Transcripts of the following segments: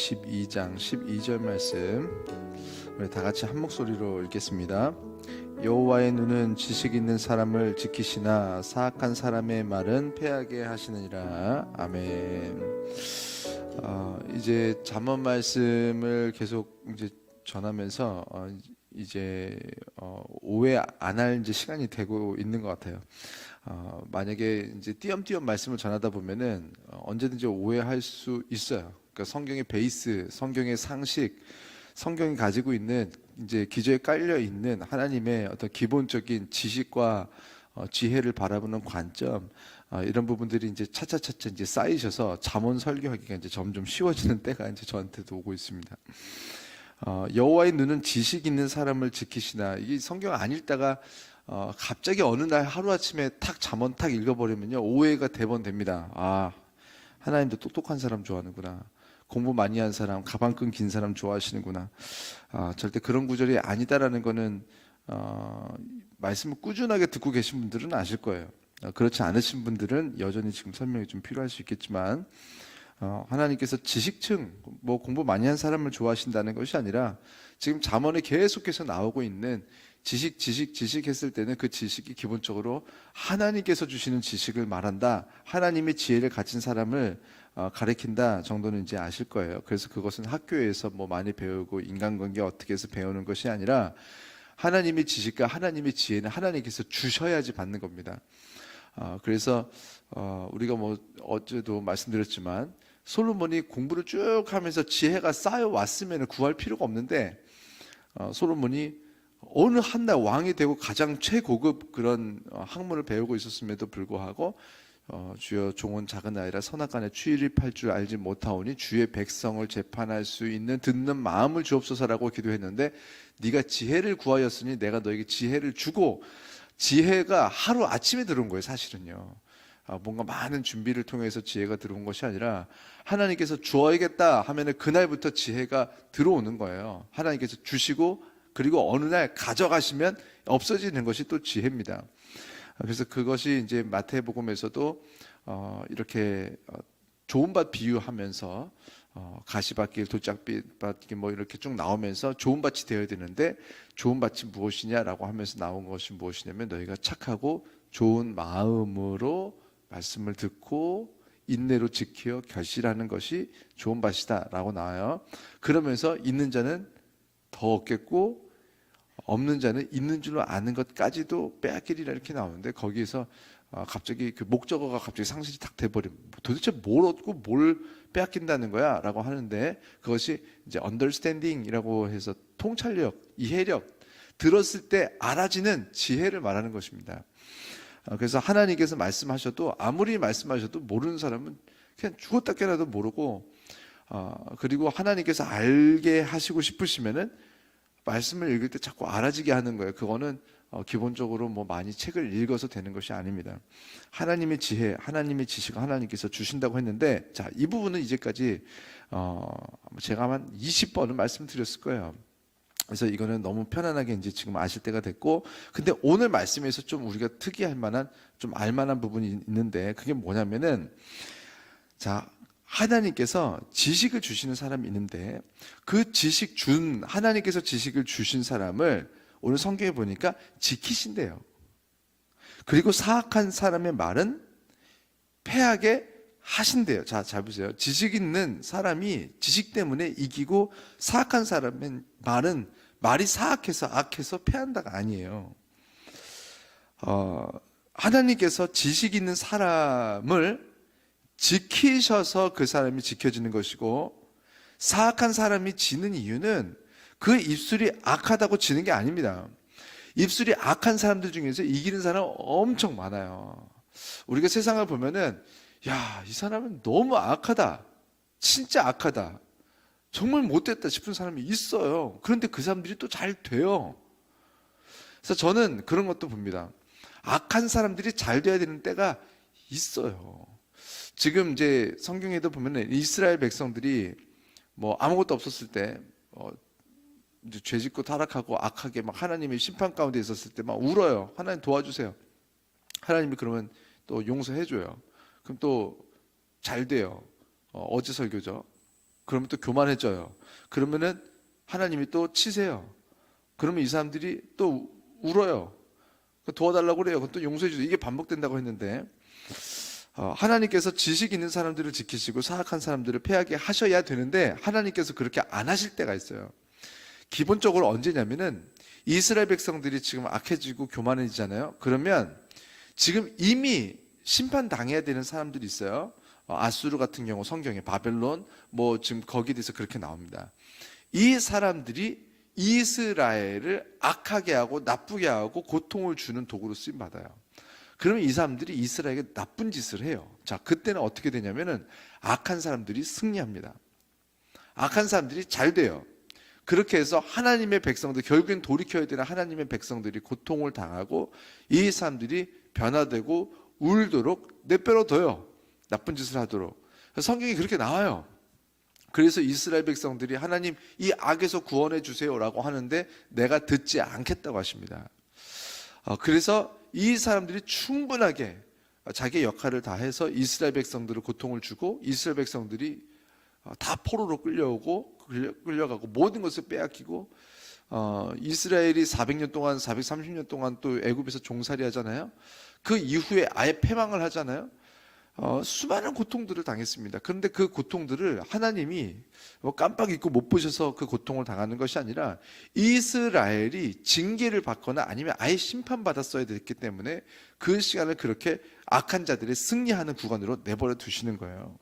22장 12절 말씀 우리 다 같이 한 목소리로 읽겠습니다. 여호와의 눈은 지식 있는 사람을 지키시나 사악한 사람의 말은 패하게 하시느니라. 아멘. 이제 잠언 말씀을 계속 이제 전하면서 이제 오해 안 할 이제 시간이 되고 있는 것 같아요. 만약에 이제 띄엄띄엄 말씀을 전하다 보면은 언제든지 오해할 수 있어요. 그러니까 성경의 베이스, 성경의 상식, 성경이 가지고 있는 이제 기저에 깔려 있는 하나님의 어떤 기본적인 지식과 지혜를 바라보는 관점, 이런 부분들이 이제 차차차차 이제 쌓이셔서 잠언 설교하기가 이제 점점 쉬워지는 때가 이제 저한테도 오고 있습니다. 여호와의 눈은 지식 있는 사람을 지키시나, 이게 성경 안 읽다가 갑자기 어느 날 하루아침에 탁 잠언 탁 읽어버리면요 오해가 대번됩니다. 하나님도 똑똑한 사람 좋아하는구나, 공부 많이 한 사람, 가방끈 긴 사람 좋아하시는구나. 절대 그런 구절이 아니다라는 거는 말씀을 꾸준하게 듣고 계신 분들은 아실 거예요. 그렇지 않으신 분들은 여전히 지금 설명이 좀 필요할 수 있겠지만, 하나님께서 지식층, 뭐 공부 많이 한 사람을 좋아하신다는 것이 아니라 지금 잠언에 계속해서 나오고 있는 지식 했을 때는 그 지식이 기본적으로 하나님께서 주시는 지식을 말한다, 하나님의 지혜를 가진 사람을 가리킨다 정도는 이제 아실 거예요. 그래서 그것은 학교에서 뭐 많이 배우고 인간관계 어떻게 해서 배우는 것이 아니라 하나님의 지식과 하나님의 지혜는 하나님께서 주셔야지 받는 겁니다. 그래서 우리가 뭐 어제도 말씀드렸지만 솔로몬이 공부를 쭉 하면서 지혜가 쌓여 왔으면 구할 필요가 없는데, 솔로몬이 어느 한날 왕이 되고 가장 최고급 그런 학문을 배우고 있었음에도 불구하고 주여 종은 작은 아이라 선악간에 출입할 줄 알지 못하오니 주의 백성을 재판할 수 있는 듣는 마음을 주옵소서라고 기도했는데, 네가 지혜를 구하였으니 내가 너에게 지혜를 주고, 지혜가 하루 아침에 들어온 거예요. 사실은요, 뭔가 많은 준비를 통해서 지혜가 들어온 것이 아니라 하나님께서 주어야겠다 하면은 그날부터 지혜가 들어오는 거예요. 하나님께서 주시고 그리고 어느 날 가져가시면 없어지는 것이 또 지혜입니다. 그래서 그것이 이제 마태복음에서도 이렇게 좋은 밭 비유하면서 가시밭길, 돌짝밭길 뭐 이렇게 쭉 나오면서 좋은 밭이 되어야 되는데, 좋은 밭이 무엇이냐라고 하면서 나온 것이 무엇이냐면 너희가 착하고 좋은 마음으로 말씀을 듣고 인내로 지켜 결실하는 것이 좋은 밭이다라고 나와요. 그러면서 있는 자는 더 얻겠고 없는 자는 있는 줄로 아는 것까지도 빼앗기리라 이렇게 나오는데, 거기에서 갑자기 그 목적어가 갑자기 상실이 탁 돼버리면 도대체 뭘 얻고 뭘 빼앗긴다는 거야 라고 하는데, 그것이 이제 understanding이라고 해서 통찰력, 이해력, 들었을 때 알아지는 지혜를 말하는 것입니다. 그래서 하나님께서 말씀하셔도, 아무리 말씀하셔도 모르는 사람은 그냥 죽었다 깨나도 모르고, 그리고 하나님께서 알게 하시고 싶으시면은 말씀을 읽을 때 자꾸 알아지게 하는 거예요. 그거는 기본적으로 뭐 많이 책을 읽어서 되는 것이 아닙니다. 하나님의 지혜, 하나님의 지식을 하나님께서 주신다고 했는데, 자, 이 부분은 이제까지 제가 한 20번은 말씀드렸을 거예요. 그래서 이거는 너무 편안하게 이제 지금 아실 때가 됐고, 근데 오늘 말씀에서 좀 우리가 특이할 만한, 좀 알만한 부분이 있는데, 그게 뭐냐면은, 자, 하나님께서 지식을 주시는 사람이 있는데, 그 하나님께서 지식을 주신 사람을 오늘 성경에 보니까 지키신대요. 그리고 사악한 사람의 말은 패하게 하신대요. 자, 잘 보세요. 지식 있는 사람이 지식 때문에 이기고, 사악한 사람의 말은 말이 사악해서 악해서 패한다가 아니에요. 하나님께서 지식 있는 사람을 지키셔서 그 사람이 지켜지는 것이고, 사악한 사람이 지는 이유는 그 입술이 악하다고 지는 게 아닙니다. 입술이 악한 사람들 중에서 이기는 사람 엄청 많아요. 우리가 세상을 보면은, 야, 이 사람은 너무 악하다, 진짜 악하다, 정말 못됐다 싶은 사람이 있어요. 그런데 그 사람들이 또 잘 돼요. 그래서 저는 그런 것도 봅니다. 악한 사람들이 잘 돼야 되는 때가 있어요. 지금 이제 성경에도 보면 이스라엘 백성들이 뭐 아무것도 없었을 때 이제 죄짓고 타락하고 악하게 막 하나님의 심판 가운데 있었을 때 막 울어요. 하나님 도와주세요. 하나님이 그러면 또 용서해줘요. 그럼 또 잘 돼요. 어제 설교죠. 그러면 또 교만해져요. 그러면은 하나님이 또 치세요. 그러면 이 사람들이 또 울어요. 도와달라고 그래요. 그럼 또 용서해 주세요. 이게 반복된다고 했는데 하나님께서 지식 있는 사람들을 지키시고 사악한 사람들을 패하게 하셔야 되는데 하나님께서 그렇게 안 하실 때가 있어요. 기본적으로 언제냐면은 이스라엘 백성들이 지금 악해지고 교만해지잖아요. 그러면 지금 이미 심판당해야 되는 사람들이 있어요. 아수르 같은 경우 성경에 바벨론 뭐 지금 거기에 대해서 그렇게 나옵니다. 이 사람들이 이스라엘을 악하게 하고 나쁘게 하고 고통을 주는 도구로 쓰임 받아요. 그러면 이 사람들이 이스라엘에게 나쁜 짓을 해요. 자, 그때는 어떻게 되냐면은 악한 사람들이 승리합니다. 악한 사람들이 잘 돼요. 그렇게 해서 하나님의 백성들, 결국엔 돌이켜야 되는 하나님의 백성들이 고통을 당하고 이 사람들이 변화되고 울도록 내버려둬요. 나쁜 짓을 하도록. 성경이 그렇게 나와요. 그래서 이스라엘 백성들이 하나님 이 악에서 구원해 주세요라고 하는데 내가 듣지 않겠다고 하십니다. 그래서 이 사람들이 충분하게 자기의 역할을 다해서 이스라엘 백성들을 고통을 주고 이스라엘 백성들이 다 포로로 끌려가고 모든 것을 빼앗기고 이스라엘이 400년 동안 430년 동안 또 애굽에서 종살이 하잖아요. 그 이후에 아예 패망을 하잖아요. 수많은 고통들을 당했습니다. 그런데 그 고통들을 하나님이 깜빡 잊고 못 보셔서 그 고통을 당하는 것이 아니라 이스라엘이 징계를 받거나 아니면 아예 심판받았어야 됐기 때문에 그 시간을 그렇게 악한 자들이 승리하는 구간으로 내버려 두시는 거예요.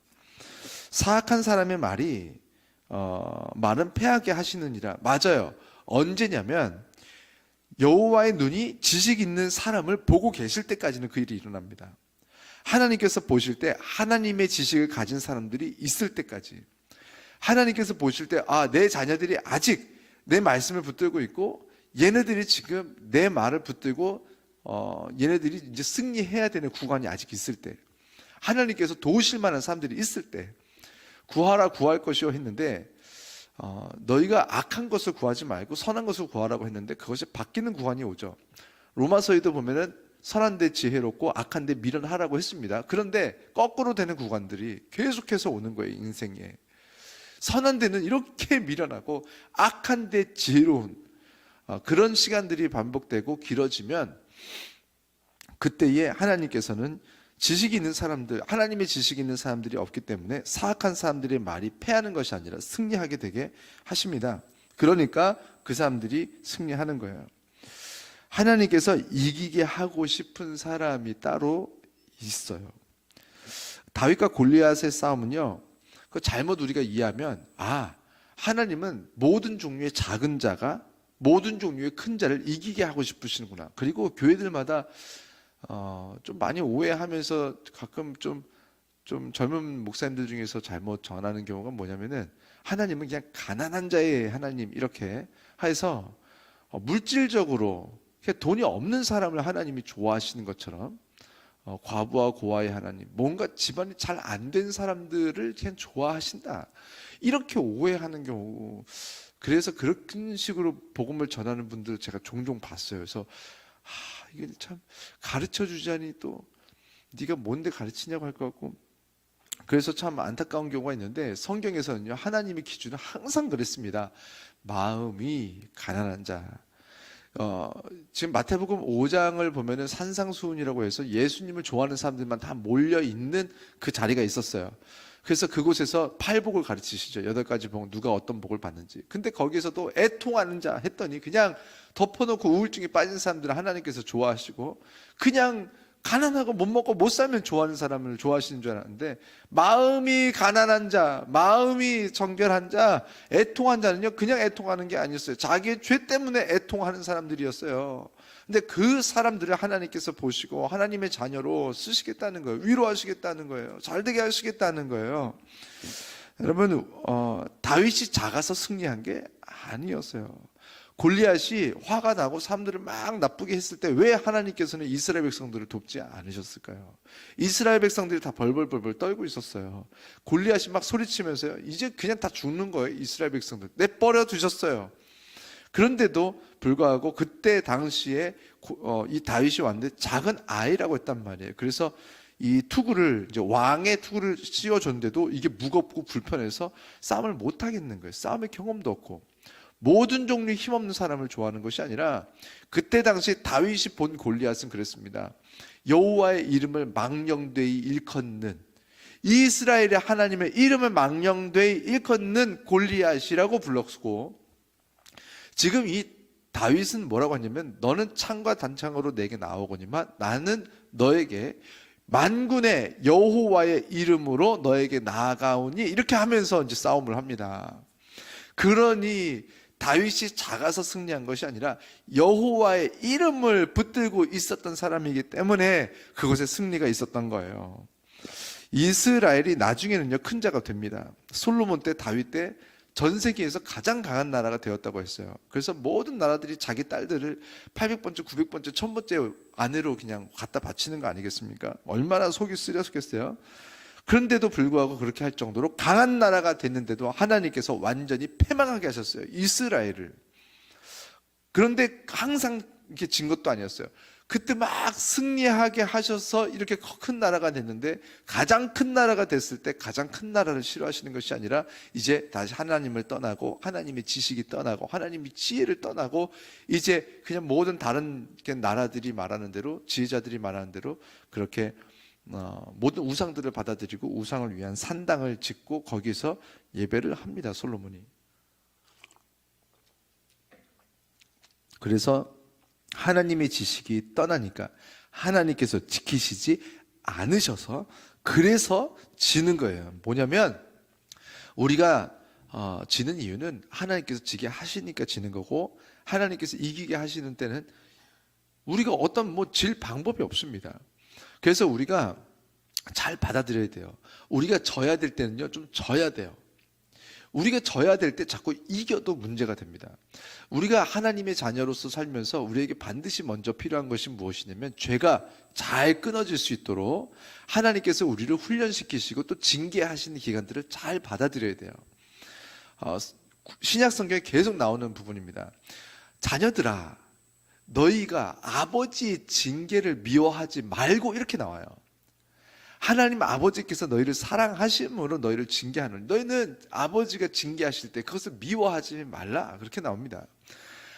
사악한 사람의 말은 패하게 하시느니라. 맞아요. 언제냐면 여호와의 눈이 지식 있는 사람을 보고 계실 때까지는 그 일이 일어납니다. 하나님께서 보실 때 하나님의 지식을 가진 사람들이 있을 때까지, 하나님께서 보실 때 내 자녀들이 아직 내 말씀을 붙들고 있고 얘네들이 지금 내 말을 붙들고 얘네들이 이제 승리해야 되는 구간이 아직 있을 때, 하나님께서 도우실 만한 사람들이 있을 때 구하라 구할 것이요 했는데 너희가 악한 것을 구하지 말고 선한 것을 구하라고 했는데 그것이 바뀌는 구간이 오죠. 로마서에도 보면은 선한 데 지혜롭고 악한 데 미련하라고 했습니다. 그런데 거꾸로 되는 구간들이 계속해서 오는 거예요. 인생에 선한 데는 이렇게 미련하고 악한 데 지혜로운 그런 시간들이 반복되고 길어지면 그때에 하나님께서는 지식이 있는 사람들, 하나님의 지식이 있는 사람들이 없기 때문에 사악한 사람들의 말이 패하는 것이 아니라 승리하게 되게 하십니다. 그러니까 그 사람들이 승리하는 거예요. 하나님께서 이기게 하고 싶은 사람이 따로 있어요. 다윗과 골리앗의 싸움은요, 그 잘못 우리가 이해하면 하나님은 모든 종류의 작은 자가 모든 종류의 큰 자를 이기게 하고 싶으시는구나. 그리고 교회들마다 좀 많이 오해하면서 가끔 좀 젊은 목사님들 중에서 잘못 전하는 경우가 뭐냐면은 하나님은 그냥 가난한 자의 하나님 이렇게 해서 물질적으로 돈이 없는 사람을 하나님이 좋아하시는 것처럼 과부와 고아의 하나님, 뭔가 집안이 잘 안 된 사람들을 그냥 좋아하신다 이렇게 오해하는 경우, 그래서 그런 식으로 복음을 전하는 분들 제가 종종 봤어요. 그래서 이게 참 가르쳐 주자니 또 네가 뭔데 가르치냐고 할 것 같고, 그래서 참 안타까운 경우가 있는데 성경에서는요 하나님의 기준은 항상 그랬습니다. 마음이 가난한 자. 지금 마태복음 5장을 보면은 산상수훈이라고 해서 예수님을 좋아하는 사람들만 다 몰려 있는 그 자리가 있었어요. 그래서 그곳에서 8복을 가르치시죠. 8가지 복, 누가 어떤 복을 받는지. 근데 거기에서도 애통하는 자 했더니 그냥 덮어놓고 우울증에 빠진 사람들을 하나님께서 좋아하시고, 그냥 가난하고 못 먹고 못 살면 좋아하는 사람을 좋아하시는 줄 알았는데, 마음이 가난한 자, 마음이 정결한 자, 애통한 자는요 그냥 애통하는 게 아니었어요. 자기의 죄 때문에 애통하는 사람들이었어요. 근데 그 사람들을 하나님께서 보시고 하나님의 자녀로 쓰시겠다는 거예요. 위로하시겠다는 거예요. 잘되게 하시겠다는 거예요. 여러분, 다윗이 작아서 승리한 게 아니었어요. 골리앗이 화가 나고 사람들을 막 나쁘게 했을 때 왜 하나님께서는 이스라엘 백성들을 돕지 않으셨을까요? 이스라엘 백성들이 다 벌벌벌벌 떨고 있었어요. 골리앗이 막 소리치면서요, 이제 그냥 다 죽는 거예요. 이스라엘 백성들 내버려 두셨어요. 그런데도 불구하고 그때 당시에 이 다윗이 왔는데 작은 아이라고 했단 말이에요. 그래서 이 투구를 이제 왕의 투구를 씌워줬는데도 이게 무겁고 불편해서 싸움을 못 하겠는 거예요. 싸움의 경험도 없고 모든 종류의 힘없는 사람을 좋아하는 것이 아니라 그때 당시 다윗이 본 골리앗은 그랬습니다. 여호와의 이름을 망령되이 일컫는 이스라엘의 하나님의 이름을 망령되이 일컫는 골리앗이라고 불렀고 지금 이 다윗은 뭐라고 하냐면 너는 창과 단창으로 내게 나오거니만 나는 너에게 만군의 여호와의 이름으로 너에게 나아가오니 이렇게 하면서 이제 싸움을 합니다. 그러니 다윗이 작아서 승리한 것이 아니라 여호와의 이름을 붙들고 있었던 사람이기 때문에 그것에 승리가 있었던 거예요. 이스라엘이 나중에는요 큰 자가 됩니다. 솔로몬 때, 다윗 때 전 세계에서 가장 강한 나라가 되었다고 했어요. 그래서 모든 나라들이 자기 딸들을 800번째, 900번째, 1000번째 아내로 그냥 갖다 바치는 거 아니겠습니까? 얼마나 속이 쓰렸겠어요. 그런데도 불구하고 그렇게 할 정도로 강한 나라가 됐는데도 하나님께서 완전히 패망하게 하셨어요. 이스라엘을. 그런데 항상 이렇게 진 것도 아니었어요. 그때 막 승리하게 하셔서 이렇게 큰 나라가 됐는데 가장 큰 나라가 됐을 때 가장 큰 나라를 싫어하시는 것이 아니라 이제 다시 하나님을 떠나고 하나님의 지식이 떠나고 하나님의 지혜를 떠나고 이제 그냥 모든 다른 나라들이 말하는 대로 지혜자들이 말하는 대로 그렇게 모든 우상들을 받아들이고 우상을 위한 산당을 짓고 거기서 예배를 합니다. 솔로몬이. 그래서 하나님의 지식이 떠나니까 하나님께서 지키시지 않으셔서 그래서 지는 거예요. 뭐냐면 우리가 지는 이유는 하나님께서 지게 하시니까 지는 거고 하나님께서 이기게 하시는 때는 우리가 어떤 질 방법이 없습니다. 그래서 우리가 잘 받아들여야 돼요. 우리가 져야 될 때는요 좀 져야 돼요. 우리가 져야 될 때 자꾸 이겨도 문제가 됩니다. 우리가 하나님의 자녀로서 살면서 우리에게 반드시 먼저 필요한 것이 무엇이냐면 죄가 잘 끊어질 수 있도록 하나님께서 우리를 훈련시키시고 또 징계하시는 기간들을 잘 받아들여야 돼요. 신약 성경에 계속 나오는 부분입니다. 자녀들아 너희가 아버지의 징계를 미워하지 말고 이렇게 나와요. 하나님 아버지께서 너희를 사랑하심으로 너희를 징계하는 너희는 아버지가 징계하실 때 그것을 미워하지 말라 그렇게 나옵니다.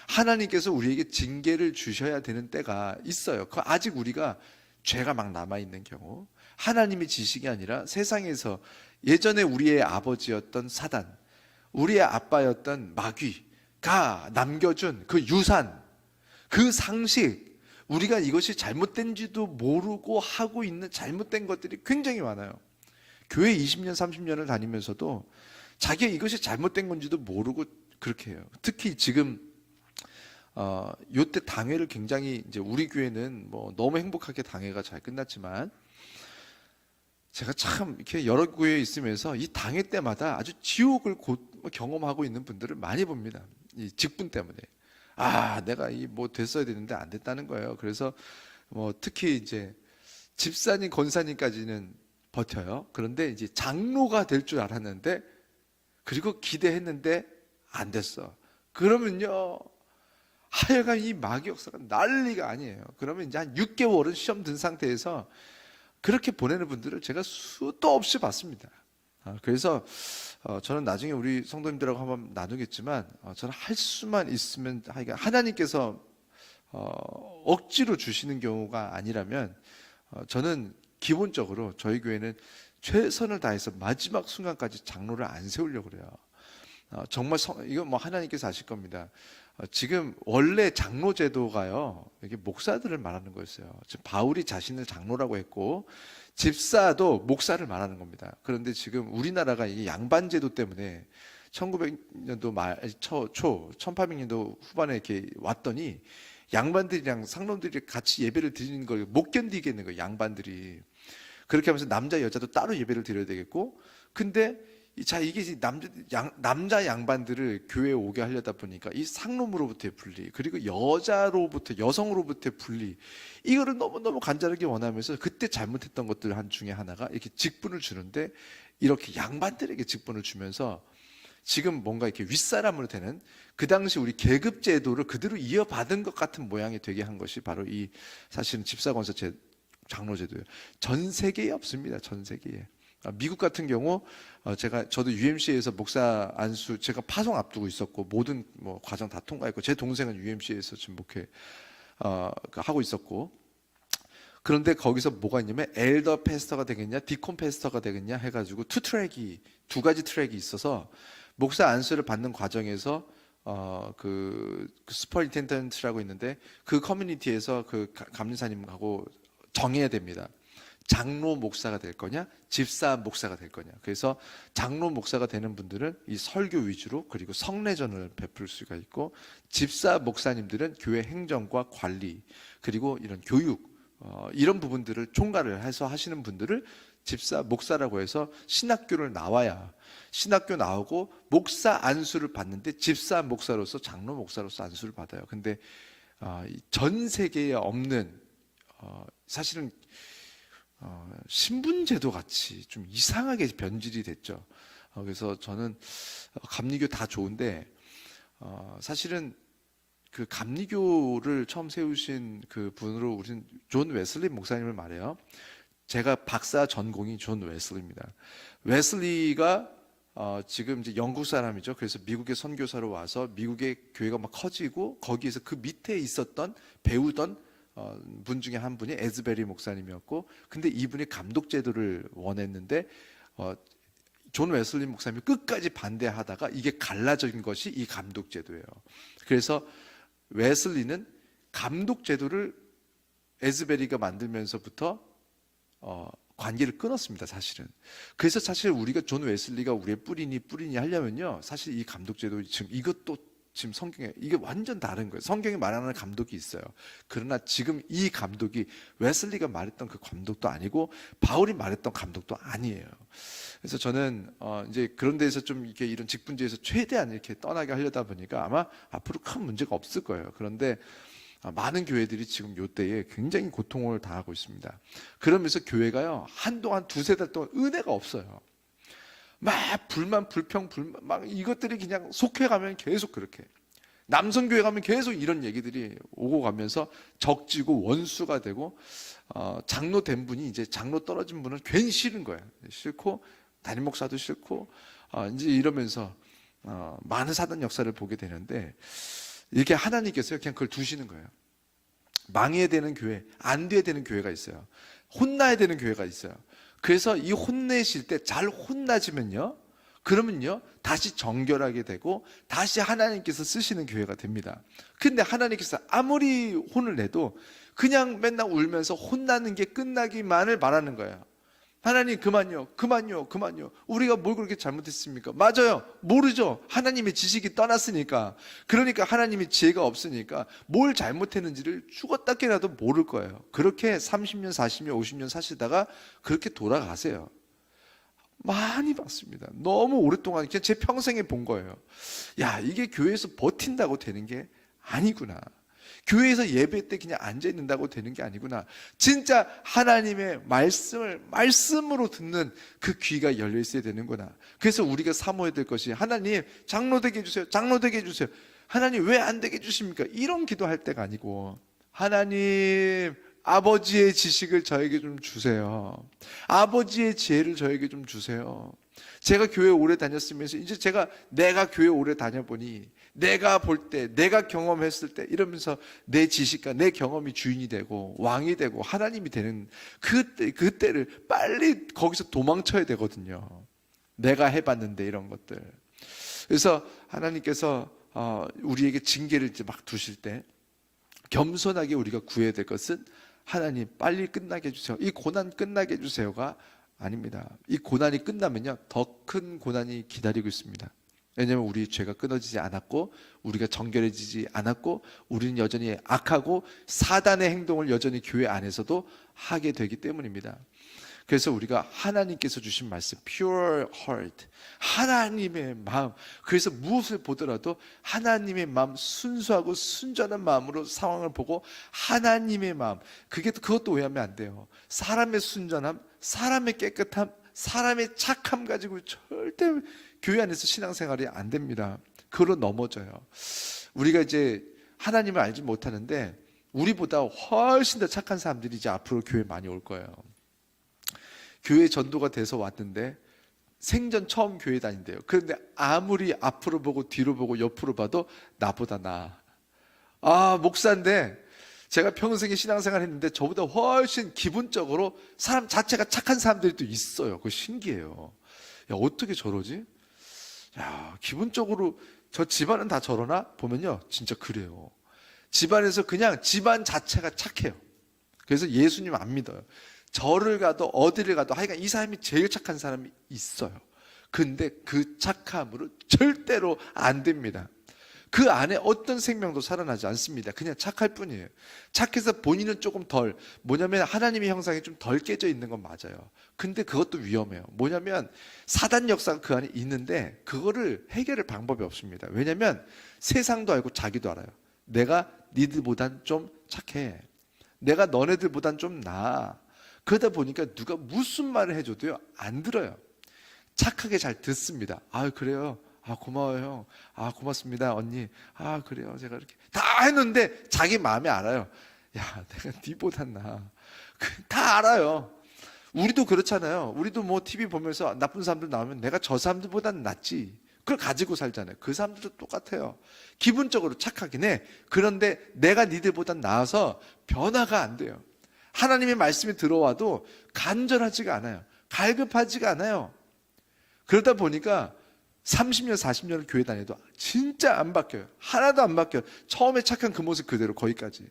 하나님께서 우리에게 징계를 주셔야 되는 때가 있어요. 그 아직 우리가 죄가 막 남아있는 경우 하나님의 지식이 아니라 세상에서 예전에 우리의 아버지였던 사단 우리의 아빠였던 마귀가 남겨준 그 유산 그 상식 우리가 이것이 잘못된지도 모르고 하고 있는 잘못된 것들이 굉장히 많아요. 교회 20년, 30년을 다니면서도 자기가 이것이 잘못된 건지도 모르고 그렇게 해요. 특히 지금 요때 당회를 굉장히 이제 우리 교회는 너무 행복하게 당회가 잘 끝났지만 제가 참 이렇게 여러 교회에 있으면서 이 당회 때마다 아주 지옥을 경험하고 있는 분들을 많이 봅니다. 이 직분 때문에. 내가 됐어야 되는데 안 됐다는 거예요. 그래서 특히 이제 집사님, 권사님까지는 버텨요. 그런데 이제 장로가 될 줄 알았는데 그리고 기대했는데 안 됐어. 그러면요 하여간 이 마귀 역사가 난리가 아니에요. 그러면 이제 한 6개월은 시험 든 상태에서 그렇게 보내는 분들을 제가 수도 없이 봤습니다. 그래서 저는 나중에 우리 성도님들하고 한번 나누겠지만 저는 할 수만 있으면 하나님께서 억지로 주시는 경우가 아니라면 저는 기본적으로 저희 교회는 최선을 다해서 마지막 순간까지 장로를 안 세우려고 그래요. 정말 이건 하나님께서 아실 겁니다. 지금 원래 장로 제도가요 이게 목사들을 말하는 거였어요. 지금 바울이 자신을 장로라고 했고 집사도 목사를 말하는 겁니다. 그런데 지금 우리나라가 이 양반 제도 때문에 1900년도 말 초 1800년도 후반에 이렇게 왔더니 양반들이랑 상놈들이 같이 예배를 드리는 걸 못 견디겠는 거예요. 양반들이 그렇게 하면서 남자 여자도 따로 예배를 드려야 되겠고 근데 이게 남자 양반들을 교회에 오게 하려다 보니까 이 상놈으로부터의 분리 그리고 여성으로부터의 분리 이거를 너무너무 간절하게 원하면서 그때 잘못했던 것들 중에 하나가 이렇게 직분을 주는데 이렇게 양반들에게 직분을 주면서 지금 뭔가 이렇게 윗사람으로 되는 그 당시 우리 계급 제도를 그대로 이어받은 것 같은 모양이 되게 한 것이 바로 이 사실은 집사권사 장로제도요. 전 세계에 없습니다. 전 세계에. 미국 같은 경우 저도 UMC에서 목사 안수 제가 파송 앞두고 있었고 모든 뭐 과정 다 통과했고 제 동생은 UMC에서 지금 목회 하고 있었고 그런데 거기서 뭐가 있냐면 엘더 패스터가 되겠냐 디콘 패스터가 되겠냐 해가지고 두 가지 트랙이 있어서 목사 안수를 받는 과정에서 그 슈퍼인텐던트라고 있는데 그 커뮤니티에서 그 감리사님하고 정해야 됩니다. 장로 목사가 될 거냐, 집사 목사가 될 거냐. 그래서 장로 목사가 되는 분들은 이 설교 위주로 그리고 성례전을 베풀 수가 있고, 집사 목사님들은 교회 행정과 관리 그리고 이런 교육 이런 부분들을 총괄을 해서 하시는 분들을 집사 목사라고 해서 신학교를 나와야 신학교 나오고 목사 안수를 받는데 집사 목사로서 장로 목사로서 안수를 받아요. 근데 전 세계에 없는 사실은 신분제도 같이 좀 이상하게 변질이 됐죠. 그래서 저는 감리교 다 좋은데 사실은 그 감리교를 처음 세우신 그 분으로 우리는 존 웨슬리 목사님을 말해요. 제가 박사 전공이 존 웨슬리입니다. 웨슬리가 지금 이제 영국 사람이죠. 그래서 미국의 선교사로 와서 미국의 교회가 막 커지고 거기에서 그 밑에 있었던 배우던 분 중에 한 분이 에즈베리 목사님이었고, 근데 이분이 감독 제도를 원했는데 존 웨슬리 목사님이 끝까지 반대하다가 이게 갈라진 것이 이 감독 제도예요. 그래서 웨슬리는 감독 제도를 에즈베리가 만들면서부터 관계를 끊었습니다, 사실은. 그래서 사실 우리가 존 웨슬리가 우리의 뿌리니 하려면요, 사실 이 감독 제도 지금 이것도 지금 성경에 이게 완전 다른 거예요. 성경에 말하는 감독이 있어요. 그러나 지금 이 감독이 웨슬리가 말했던 그 감독도 아니고 바울이 말했던 감독도 아니에요. 그래서 저는 이제 그런 데에서 좀 이렇게 이런 직분지에서 최대한 이렇게 떠나게 하려다 보니까 아마 앞으로 큰 문제가 없을 거예요. 그런데 많은 교회들이 지금 이때에 굉장히 고통을 당하고 있습니다. 그러면서 교회가요 한동안 두세 달 동안 은혜가 없어요. 막 불만, 불평, 막 이것들이 그냥 속해가면 계속 그렇게. 남성교회 가면 계속 이런 얘기들이 오고 가면서 적지고 원수가 되고, 장로 된 분이 이제 장로 떨어진 분은 괜히 싫은 거예요. 싫고, 담임 목사도 싫고, 이제 이러면서, 많은 사단 역사를 보게 되는데, 이렇게 하나님께서 그냥 그걸 두시는 거예요. 망해야 되는 교회, 안 돼야 되는 교회가 있어요. 혼나야 되는 교회가 있어요. 그래서 이 혼내실 때 잘 혼나지면요, 그러면요 다시 정결하게 되고 다시 하나님께서 쓰시는 교회가 됩니다. 근데 하나님께서 아무리 혼을 내도 그냥 맨날 울면서 혼나는 게 끝나기만을 바라는 거예요. 하나님 그만요. 우리가 뭘 그렇게 잘못했습니까? 맞아요, 모르죠. 하나님의 지식이 떠났으니까. 그러니까 하나님의 지혜가 없으니까 뭘 잘못했는지를 죽었다 깨라도 모를 거예요. 그렇게 30년 40년 50년 사시다가 그렇게 돌아가세요. 많이 봤습니다. 너무 오랫동안 그냥 제 평생에 본 거예요. 야, 이게 교회에서 버틴다고 되는 게 아니구나. 교회에서 예배 때 그냥 앉아 있는다고 되는 게 아니구나. 진짜 하나님의 말씀으로 듣는 그 귀가 열려 있어야 되는구나. 그래서 우리가 사모해야 될 것이, 하나님 장로 되게 해주세요. 장로 되게 해주세요. 하나님 왜 안 되게 해주십니까? 이런 기도할 때가 아니고, 하나님 아버지의 지식을 저에게 좀 주세요. 아버지의 지혜를 저에게 좀 주세요. 제가 교회 오래 다녔으면서 이제 내가 교회 오래 다녀보니 내가 볼 때, 내가 경험했을 때 이러면서 내 지식과 내 경험이 주인이 되고 왕이 되고 하나님이 되는 그때를 빨리 거기서 도망쳐야 되거든요. 내가 해봤는데 이런 것들. 그래서 하나님께서 우리에게 징계를 이제 막 두실 때 겸손하게 우리가 구해야 될 것은, 하나님 빨리 끝나게 해주세요. 이 고난 끝나게 해주세요가 아닙니다. 이 고난이 끝나면요 더 큰 고난이 기다리고 있습니다. 왜냐하면 우리 죄가 끊어지지 않았고 우리가 정결해지지 않았고 우리는 여전히 악하고 사단의 행동을 여전히 교회 안에서도 하게 되기 때문입니다. 그래서 우리가 하나님께서 주신 말씀, pure heart, 하나님의 마음. 그래서 무엇을 보더라도 하나님의 마음, 순수하고 순전한 마음으로 상황을 보고 하나님의 마음, 그것도 오해하면 안 돼요. 사람의 순전함, 사람의 깨끗함, 사람의 착함 가지고 절대 교회 안에서 신앙생활이 안 됩니다. 그걸로 넘어져요. 우리가 이제 하나님을 알지 못하는데 우리보다 훨씬 더 착한 사람들이 이제 앞으로 교회 많이 올 거예요. 교회 전도가 돼서 왔는데 생전 처음 교회 다닌대요. 그런데 아무리 앞으로 보고 뒤로 보고 옆으로 봐도 나보다 나아. 아, 목사인데 제가 평생에 신앙생활 했는데 저보다 훨씬 기본적으로 사람 자체가 착한 사람들이 또 있어요. 그거 신기해요. 야, 어떻게 저러지? 야, 기본적으로 저 집안은 다 저러나? 보면요, 진짜 그래요. 집안에서 그냥 집안 자체가 착해요. 그래서 예수님 안 믿어요. 절을 가도 어디를 가도 하여간 이 사람이 제일 착한 사람이 있어요. 근데 그 착함으로 절대로 안 됩니다. 그 안에 어떤 생명도 살아나지 않습니다. 그냥 착할 뿐이에요. 착해서 본인은 조금 덜, 뭐냐면 하나님의 형상이 좀 덜 깨져 있는 건 맞아요. 근데 그것도 위험해요. 뭐냐면 사단 역사가 그 안에 있는데 그거를 해결할 방법이 없습니다. 왜냐면 세상도 알고 자기도 알아요. 내가 니들보단 좀 착해. 내가 너네들보단 좀 나아. 그러다 보니까 누가 무슨 말을 해줘도요, 안 들어요. 착하게 잘 듣습니다. 아, 그래요. 아, 고마워요. 아, 고맙습니다, 언니. 아, 그래요. 제가 이렇게 다 했는데 자기 마음에 알아요. 야, 내가 니보단 나아. 다 알아요. 우리도 그렇잖아요. 우리도 뭐 TV 보면서 나쁜 사람들 나오면 내가 저 사람들보단 낫지. 그걸 가지고 살잖아요. 그 사람들도 똑같아요. 기본적으로 착하긴 해. 그런데 내가 니들보단 나아서 변화가 안 돼요. 하나님의 말씀이 들어와도 간절하지가 않아요. 갈급하지가 않아요. 그러다 보니까 30년, 40년을 교회 다녀도 진짜 안 바뀌어요. 하나도 안 바뀌어요. 처음에 착한 그 모습 그대로 거기까지.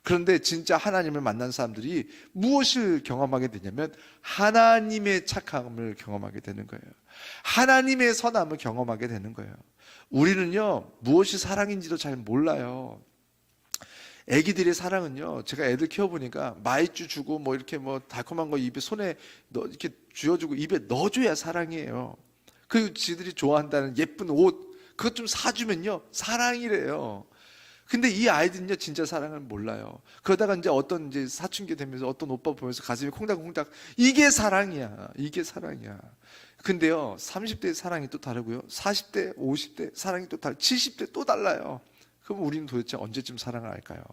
그런데 진짜 하나님을 만난 사람들이 무엇을 경험하게 되냐면 하나님의 착함을 경험하게 되는 거예요. 하나님의 선함을 경험하게 되는 거예요. 우리는요, 무엇이 사랑인지도 잘 몰라요. 애기들의 사랑은요, 제가 애들 키워보니까 마이쮸 주고 뭐 이렇게 뭐 달콤한 거 입에 손에 이렇게 쥐어주고 입에 넣어줘야 사랑이에요. 그리고 지들이 좋아한다는 예쁜 옷, 그것 좀 사주면요, 사랑이래요. 근데 이 아이들은요, 진짜 사랑을 몰라요. 그러다가 이제 어떤 이제 사춘기 되면서 어떤 오빠 보면서 가슴이 콩닥콩닥, 이게 사랑이야. 이게 사랑이야. 근데요, 30대 사랑이 또 다르고요. 40대, 50대 사랑이 또 다르고, 70대 또 달라요. 그럼 우리는 도대체 언제쯤 사랑을 알까요?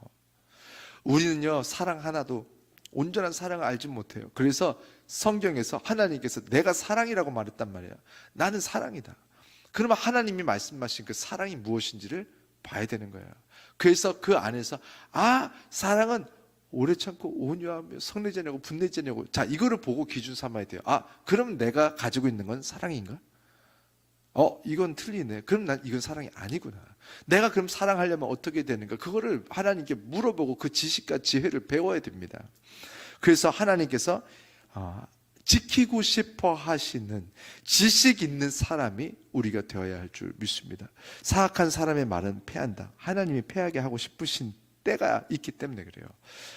우리는요, 사랑 하나도 온전한 사랑을 알지 못해요. 그래서 성경에서 하나님께서 내가 사랑이라고 말했단 말이에요. 나는 사랑이다. 그러면 하나님이 말씀하신 그 사랑이 무엇인지를 봐야 되는 거예요. 그래서 그 안에서 아, 사랑은 오래 참고 온유하며 성내지 않고 분내지 않고, 자, 이거를 보고 기준 삼아야 돼요. 아, 그럼 내가 가지고 있는 건 사랑인가? 이건 틀리네. 그럼 난 이건 사랑이 아니구나. 내가 그럼 사랑하려면 어떻게 되는가? 그거를 하나님께 물어보고 그 지식과 지혜를 배워야 됩니다. 그래서 하나님께서 지키고 싶어 하시는 지식 있는 사람이 우리가 되어야 할 줄 믿습니다. 사악한 사람의 말은 패한다. 하나님이 패하게 하고 싶으신 때가 있기 때문에 그래요.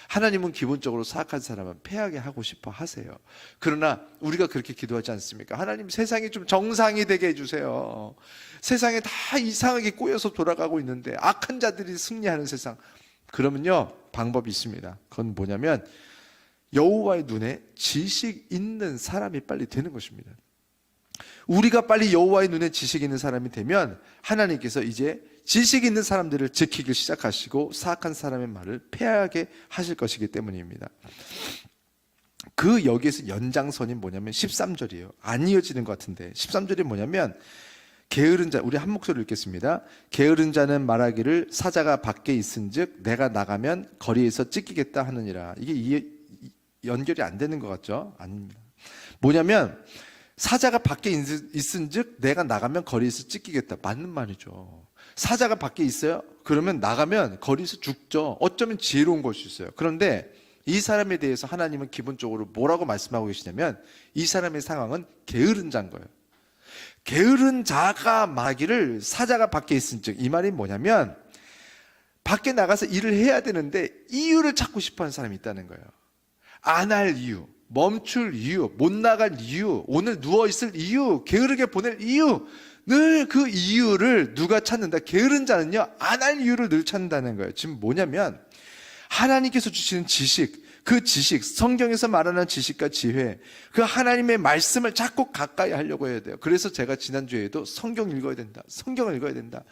하나님은 기본적으로 사악한 사람은 패하게 하고 싶어 하세요. 그러나 우리가 그렇게 기도하지 않습니까? 하나님, 세상이 좀 정상이 되게 해주세요. 세상에 다 이상하게 꼬여서 돌아가고 있는데 악한 자들이 승리하는 세상. 그러면요, 방법이 있습니다. 그건 뭐냐면 여호와의 눈에 지식 있는 사람이 빨리 되는 것입니다. 우리가 빨리 여호와의 눈에 지식 있는 사람이 되면 하나님께서 이제 지식 있는 사람들을 지키기 시작하시고 사악한 사람의 말을 패하게 하실 것이기 때문입니다. 그 여기에서 연장선이 뭐냐면 13절이에요. 안 이어지는 것 같은데 13절이 뭐냐면 게으른 자, 우리 한 목소리로 읽겠습니다. 게으른 자는 말하기를 사자가 밖에 있은즉 내가 나가면 거리에서 찢기겠다 하느니라. 이게 연결이 안 되는 것 같죠? 아닙니다. 뭐냐면 사자가 밖에 있은즉 내가 나가면 거리에서 찢기겠다. 맞는 말이죠. 사자가 밖에 있어요? 그러면 나가면 거리에서 죽죠. 어쩌면 지혜로운 걸 수 있어요. 그런데 이 사람에 대해서 하나님은 기본적으로 뭐라고 말씀하고 계시냐면 이 사람의 상황은 게으른 자인 거예요. 게으른 자가 말하기를 사자가 밖에 있은즉, 이 말이 뭐냐면 밖에 나가서 일을 해야 되는데 이유를 찾고 싶어하는 사람이 있다는 거예요. 안 할 이유, 멈출 이유, 못 나갈 이유, 오늘 누워있을 이유, 게으르게 보낼 이유, 늘 그 이유를 누가 찾는다? 게으른 자는요, 안 할 이유를 늘 찾는다는 거예요. 지금 뭐냐면 하나님께서 주시는 지식, 그 지식, 성경에서 말하는 지식과 지혜, 그 하나님의 말씀을 자꾸 가까이 하려고 해야 돼요. 그래서 제가 지난주에도 성경 읽어야 된다, 성경을 읽어야 된다.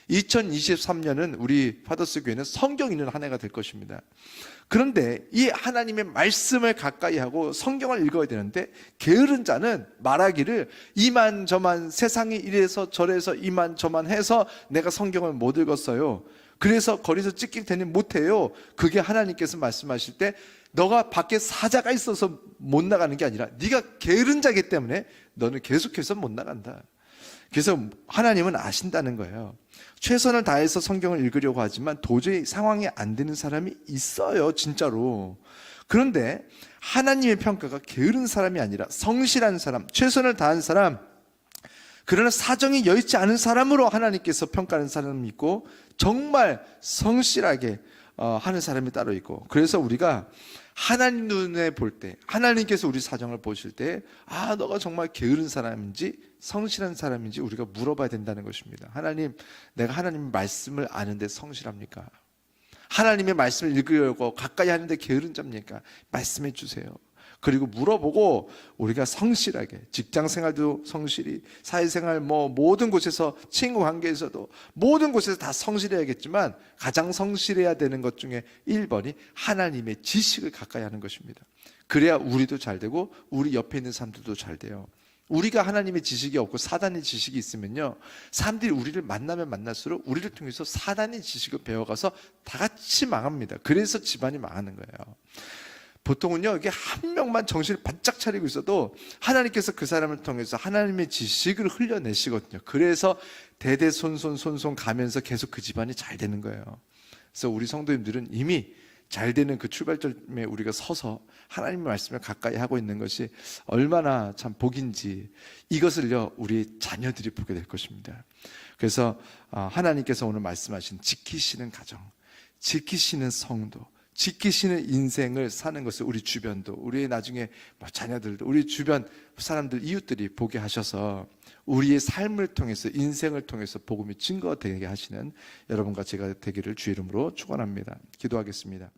2023년은 우리 파더스 교회는 성경 읽는 한 해가 될 것입니다. 그런데 이 하나님의 말씀을 가까이 하고 성경을 읽어야 되는데, 게으른 자는 말하기를 이만저만 세상이 이래서 저래서 이만저만 해서 내가 성경을 못 읽었어요, 그래서 거기서 찍힐 때는 못해요. 그게 하나님께서 말씀하실 때 너가 밖에 사자가 있어서 못 나가는 게 아니라 네가 게으른 자이기 때문에 너는 계속해서 못 나간다. 그래서 하나님은 아신다는 거예요. 최선을 다해서 성경을 읽으려고 하지만 도저히 상황이 안 되는 사람이 있어요, 진짜로. 그런데 하나님의 평가가 게으른 사람이 아니라 성실한 사람, 최선을 다한 사람, 그러나 사정이 여의치 않은 사람으로 하나님께서 평가하는 사람이 있고, 정말 성실하게 하는 사람이 따로 있고, 그래서 우리가 하나님 눈에 볼 때, 하나님께서 우리 사정을 보실 때, 아, 너가 정말 게으른 사람인지 성실한 사람인지 우리가 물어봐야 된다는 것입니다. 하나님, 내가 하나님의 말씀을 아는데 성실합니까? 하나님의 말씀을 읽으려고 가까이 하는데 게으른 자입니까? 말씀해 주세요. 그리고 물어보고 우리가 성실하게, 직장 생활도 성실히, 사회생활 모든 곳에서, 친구 관계에서도 모든 곳에서 다 성실해야겠지만 가장 성실해야 되는 것 중에 1번이 하나님의 지식을 가까이 하는 것입니다. 그래야 우리도 잘 되고 우리 옆에 있는 사람들도 잘 돼요. 우리가 하나님의 지식이 없고 사단의 지식이 있으면요, 사람들이 우리를 만나면 만날수록 우리를 통해서 사단의 지식을 배워가서 다 같이 망합니다. 그래서 집안이 망하는 거예요. 보통은요, 이게 한 명만 정신을 바짝 차리고 있어도 하나님께서 그 사람을 통해서 하나님의 지식을 흘려내시거든요. 그래서 대대손손 가면서 계속 그 집안이 잘 되는 거예요. 그래서 우리 성도님들은 이미 잘 되는 그 출발점에 우리가 서서 하나님의 말씀을 가까이 하고 있는 것이 얼마나 참 복인지, 이것을요 우리 자녀들이 보게 될 것입니다. 그래서 하나님께서 오늘 말씀하신 지키시는 가정, 지키시는 성도, 지키시는 인생을 사는 것을 우리 주변도, 우리의 나중에 자녀들도, 우리 주변 사람들, 이웃들이 보게 하셔서 우리의 삶을 통해서, 인생을 통해서 복음이 증거되게 하시는 여러분과 제가 되기를 주의 이름으로 축원합니다. 기도하겠습니다.